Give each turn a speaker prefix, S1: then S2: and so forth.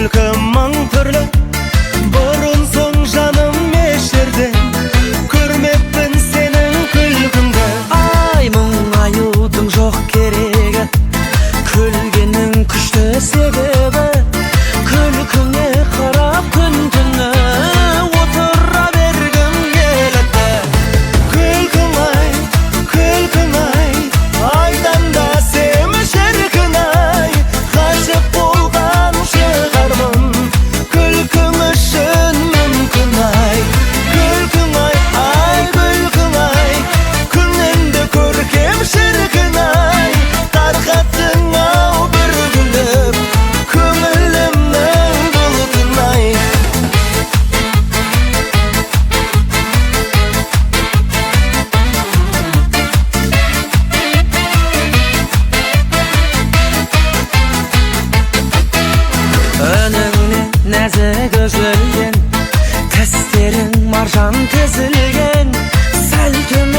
S1: күлкім мың түрлі, бұрын соң жаным ешерден көрмеппін сенің күлкіңді.
S2: Ай, мұңаюдың жоқ керегі, күлгеннің күшті себебі, күлкіңе қарап күн түні отыра бергім келеді.
S1: Күлкің ай, айдан да семі шіркін ай, ғашық болған шығармын күлкің үшін мүмкін ай. Күлкің ай, күлкің ай, күніңді көркем шіркін ай, тарқаттың ау бір күліп көңілімнің бұлтын ай.
S2: Önüne nәзік үзілген, тістерің маржан тізілген, сәл төмен